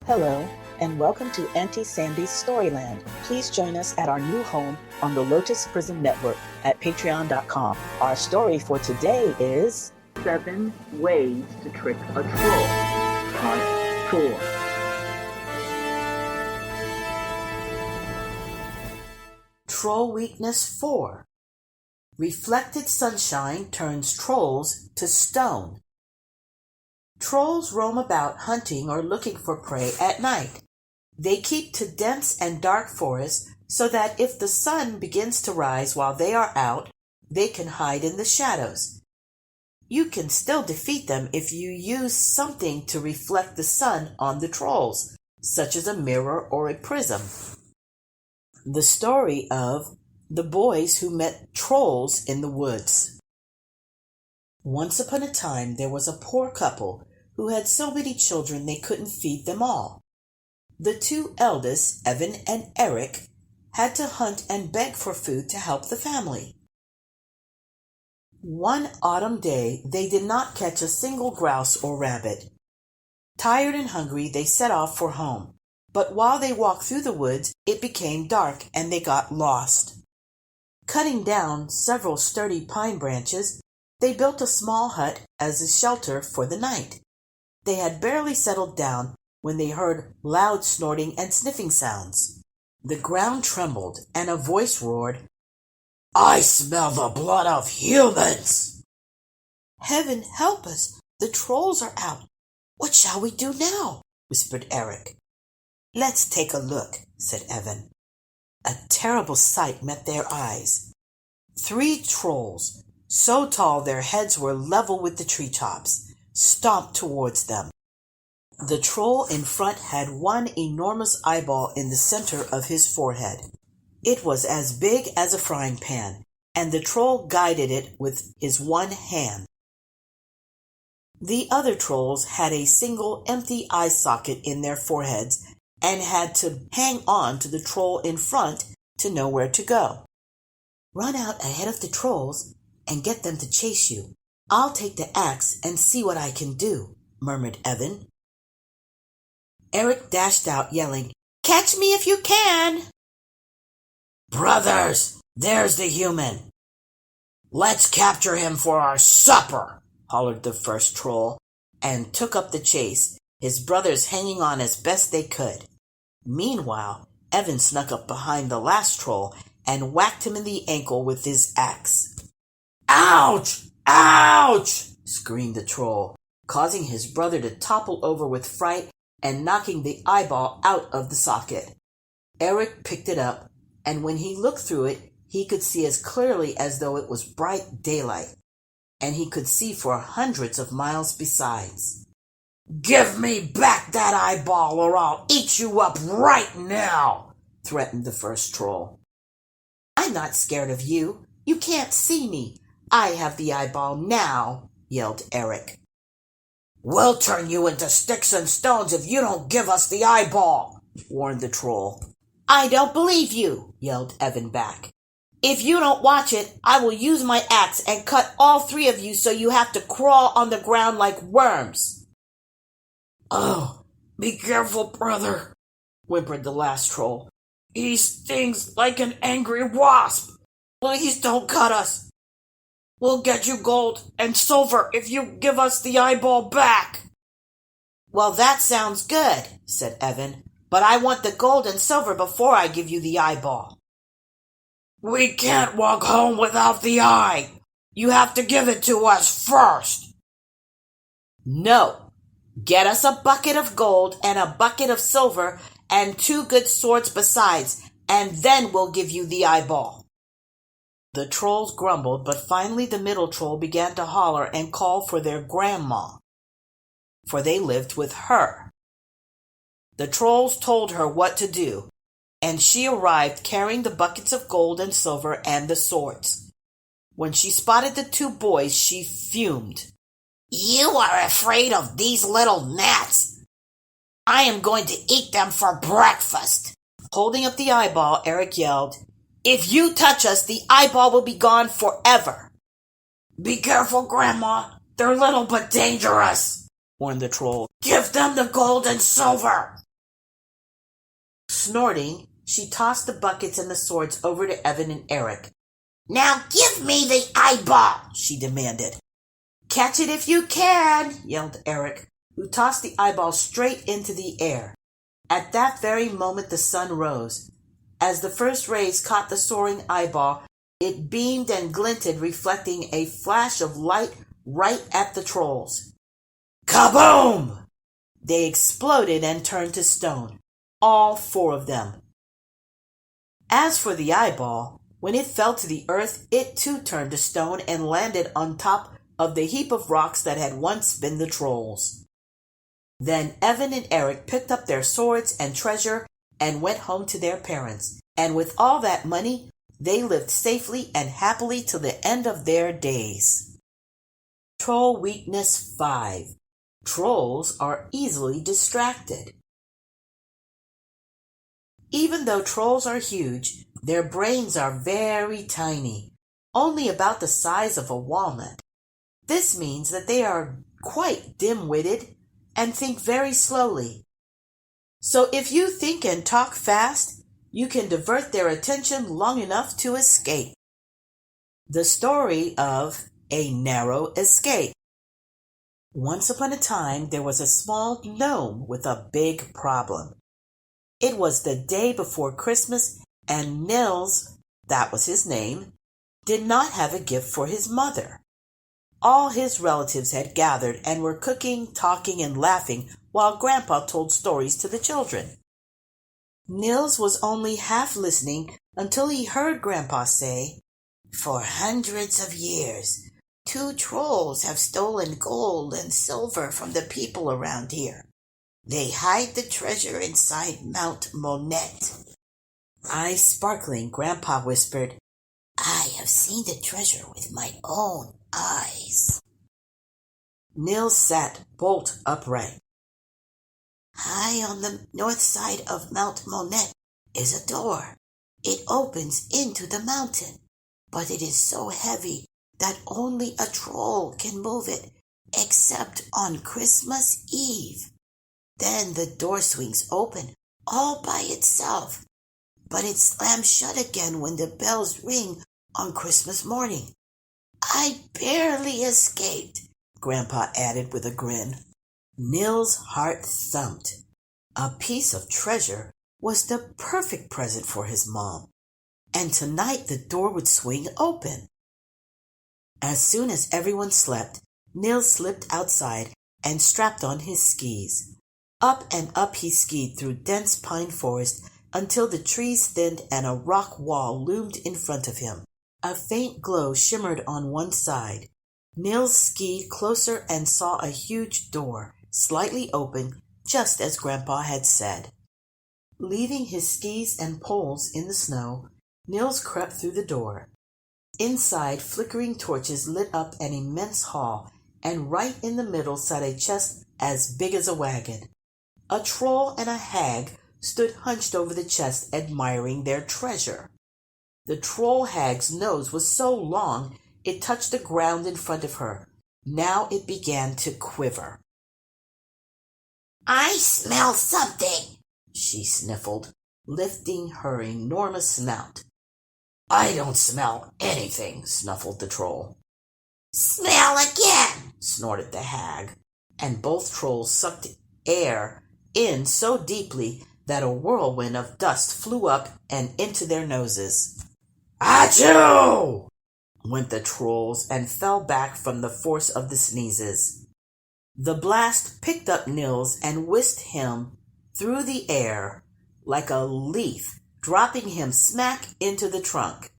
Hello, and welcome to Auntie Sandy's Storyland. Please join us at our new home on the Lotus Prism Network at patreon.com. Our story for today is 7 Ways to Trick a Troll, Part 4. Troll Weakness 4. Reflected sunshine turns trolls to stone. Trolls roam about hunting or looking for prey at night. They keep to dense and dark forests so that if the sun begins to rise while they are out, they can hide in the shadows. You can still defeat them if you use something to reflect the sun on the trolls, such as a mirror or a prism. The story of the boys who met trolls in the woods. Once upon a time there was a poor couple who had so many children they couldn't feed them all. The two eldest, Evan and Eric, had to hunt and beg for food to help the family. One autumn day they did not catch a single grouse or rabbit. Tired and hungry, they set off for home. But while they walked through the woods, it became dark and they got lost. Cutting down several sturdy pine branches, they built a small hut as a shelter for the night. They had barely settled down when they heard loud snorting and sniffing sounds. The ground trembled and a voice roared, "I smell the blood of humans!" "Heaven help us! The trolls are out! What shall we do now?" whispered Eric. "Let's take a look," said Evan. A terrible sight met their eyes. 3 trolls, so tall their heads were level with the treetops, stomped towards them. The troll in front had one enormous eyeball in the center of his forehead. It was as big as a frying pan, and the troll guided it with his one hand. The other trolls had a single empty eye socket in their foreheads and had to hang on to the troll in front to know where to go. "Run out ahead of the trolls and get them to chase you. I'll take the axe and see what I can do," murmured Evan. Eric dashed out yelling, "Catch me if you can!" "Brothers, there's the human. Let's capture him for our supper," hollered the first troll, and took up the chase, his brothers hanging on as best they could. Meanwhile, Evan snuck up behind the last troll and whacked him in the ankle with his axe. "Ouch! Ouch!" screamed the troll, causing his brother to topple over with fright and knocking the eyeball out of the socket. Eric picked it up, and when he looked through it, he could see as clearly as though it was bright daylight, and he could see for hundreds of miles besides. "Give me back that eyeball or I'll eat you up right now," threatened the first troll. "I'm not scared of you. You can't see me. I have the eyeball now," yelled Eric. "We'll turn you into sticks and stones if you don't give us the eyeball," warned the troll. "I don't believe you," yelled Evan back. "If you don't watch it, I will use my axe and cut all 3 of you so you have to crawl on the ground like worms." "Oh, be careful, brother," whimpered the last troll. "He stings like an angry wasp. Please don't cut us. We'll get you gold and silver if you give us the eyeball back." "Well, that sounds good," said Evan, "but I want the gold and silver before I give you the eyeball." "We can't walk home without the eye. You have to give it to us first." "No. Get us a bucket of gold and a bucket of silver and 2 good swords besides, and then we'll give you the eyeball." The trolls grumbled, but finally the middle troll began to holler and call for their grandma, for they lived with her. The trolls told her what to do, and she arrived carrying the buckets of gold and silver and the swords. When she spotted the 2 boys, she fumed. "You are afraid of these little gnats. I am going to eat them for breakfast." Holding up the eyeball, Eric yelled, "If you touch us, the eyeball will be gone forever." "Be careful, Grandma. They're little but dangerous," warned the troll. "Give them the gold and silver." Snorting, she tossed the buckets and the swords over to Evan and Eric. "Now give me the eyeball," she demanded. "Catch it if you can," yelled Eric, who tossed the eyeball straight into the air. At that very moment the sun rose. As the first rays caught the soaring eyeball, it beamed and glinted, reflecting a flash of light right at the trolls. Kaboom! They exploded and turned to stone, all 4 of them. As for the eyeball, when it fell to the earth, it too turned to stone and landed on top of the heap of rocks that had once been the trolls. Then Evan and Eric picked up their swords and treasure and went home to their parents, and with all that money, they lived safely and happily till the end of their days. Troll weakness 5. Trolls are easily distracted. Even though trolls are huge, their brains are very tiny, only about the size of a walnut. This means that they are quite dim-witted and think very slowly. So if you think and talk fast, you can divert their attention long enough to escape. The story of A Narrow Escape. Once upon a time, there was a small gnome with a big problem. It was the day before Christmas, and Nils, that was his name, did not have a gift for his mother. All his relatives had gathered and were cooking, talking, and laughing while Grandpa told stories to the children. Nils was only half listening until he heard Grandpa say, "For hundreds of years, 2 trolls have stolen gold and silver from the people around here. They hide the treasure inside Mount Monette." Eyes sparkling, Grandpa whispered, "I have seen the treasure with my own eyes." Nils sat bolt upright. "High on the north side of Mount Monette is a door. It opens into the mountain, but it is so heavy that only a troll can move it, except on Christmas Eve. Then the door swings open all by itself, but it slams shut again when the bells ring on Christmas morning. I barely escaped," Grandpa added with a grin. Nils' heart thumped. A piece of treasure was the perfect present for his mom, and tonight the door would swing open. As soon as everyone slept, Nils slipped outside and strapped on his skis. Up and up he skied through dense pine forest until the trees thinned and a rock wall loomed in front of him. A faint glow shimmered on one side. Nils skied closer and saw a huge door, slightly open, just as Grandpa had said. Leaving his skis and poles in the snow, Nils crept through the door. Inside, flickering torches lit up an immense hall, and right in the middle sat a chest as big as a wagon. A troll and a hag stood hunched over the chest, admiring their treasure. The troll hag's nose was so long it touched the ground in front of her. Now it began to quiver. "I smell something," she sniffled, lifting her enormous snout. "I don't smell anything," snuffled the troll. "Smell again," snorted the hag, and both trolls sucked air in so deeply that a whirlwind of dust flew up and into their noses. "Achoo!" went the trolls and fell back from the force of the sneezes. The blast picked up Nils and whisked him through the air like a leaf, dropping him smack into the trunk.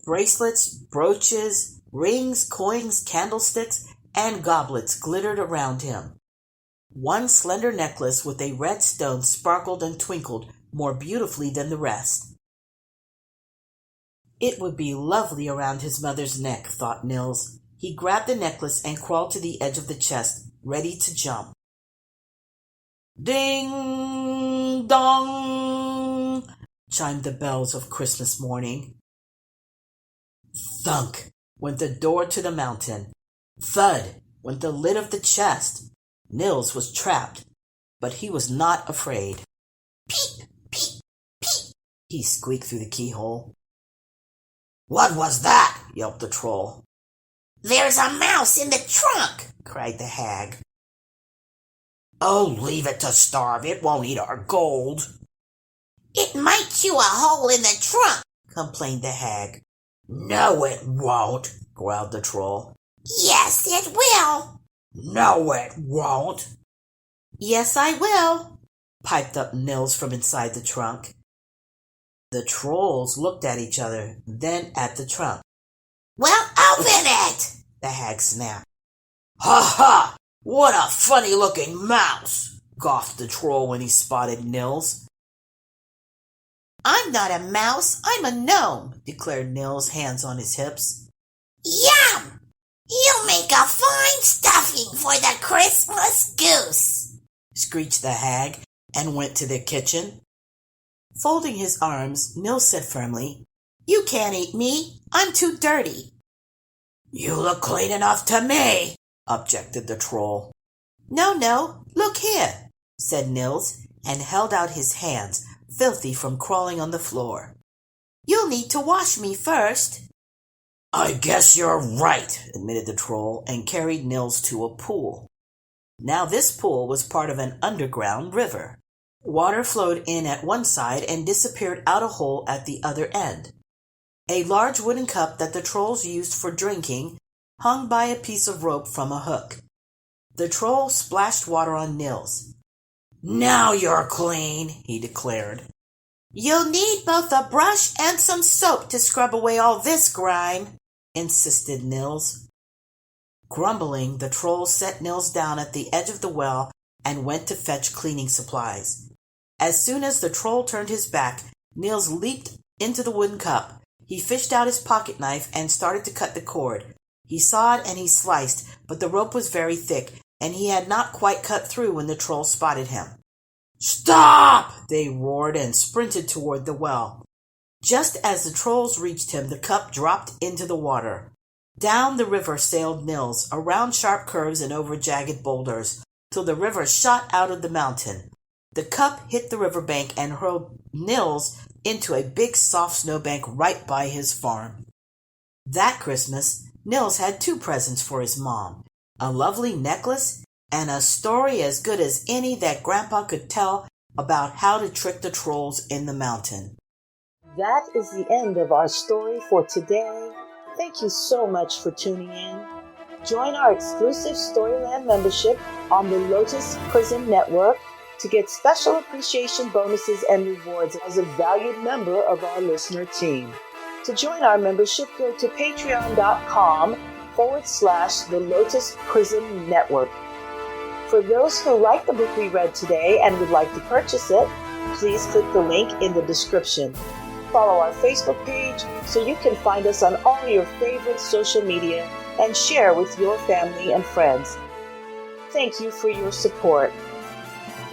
Bracelets, brooches, rings, coins, candlesticks, and goblets glittered around him. One slender necklace with a red stone sparkled and twinkled more beautifully than the rest. It would be lovely around his mother's neck, thought Nils. He grabbed the necklace and crawled to the edge of the chest, ready to jump. Ding dong! Chimed the bells of Christmas morning. Thunk went the door to the mountain. Thud went the lid of the chest. Nils was trapped, but he was not afraid. Peep! he squeaked through the keyhole. "What was that?" yelped the troll. "There's a mouse in the trunk!" cried the hag. "Oh, leave it to starve. It won't eat our gold." "It might chew a hole in the trunk," complained the hag. "No, it won't," growled the troll. "Yes, it will." "No, it won't." "Yes, I will," piped up Nils from inside the trunk. The trolls looked at each other, then at the trunk. "Well, open it!" the hag snapped. "Ha ha! What a funny-looking mouse!" gawked the troll when he spotted Nils. "I'm not a mouse, I'm a gnome," declared Nils, hands on his hips. "Yum! You'll make a fine stuffing for the Christmas goose," screeched the hag, and went to the kitchen. Folding his arms, Nils said firmly, "You can't eat me. I'm too dirty." "You look clean enough to me," objected the troll. No, look here," said Nils, and held out his hands, filthy from crawling on the floor. "You'll need to wash me first." "I guess you're right," admitted the troll, and carried Nils to a pool. Now this pool was part of an underground river. Water flowed in at one side and disappeared out a hole at the other end. A large wooden cup that the trolls used for drinking hung by a piece of rope from a hook. The troll splashed water on Nils. "Now you're clean," he declared. "You'll need both a brush and some soap to scrub away all this grime," insisted Nils. Grumbling, the troll set Nils down at the edge of the well and went to fetch cleaning supplies. As soon as the troll turned his back, Nils leaped into the wooden cup. He fished out his pocket knife and started to cut the cord. He sawed and he sliced, but the rope was very thick, and he had not quite cut through when the troll spotted him. "Stop!" they roared and sprinted toward the well. Just as the trolls reached him, the cup dropped into the water. Down the river sailed Nils, around sharp curves and over jagged boulders, till the river shot out of the mountain. The cup hit the riverbank and hurled Nils into a big soft snowbank right by his farm. That Christmas, Nils had 2 presents for his mom, a lovely necklace and a story as good as any that Grandpa could tell about how to trick the trolls in the mountain. That is the end of our story for today. Thank you so much for tuning in. Join our exclusive Storyland membership on the Lotus Prism Network to get special appreciation bonuses and rewards as a valued member of our listener team. To join our membership, go to patreon.com/the Lotus Prism Network. For those who like the book we read today and would like to purchase it, please click the link in the description. Follow our Facebook page so you can find us on all your favorite social media and share with your family and friends. Thank you for your support.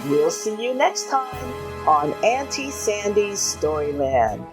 We'll see you next time on Auntie Sandy's Storyland.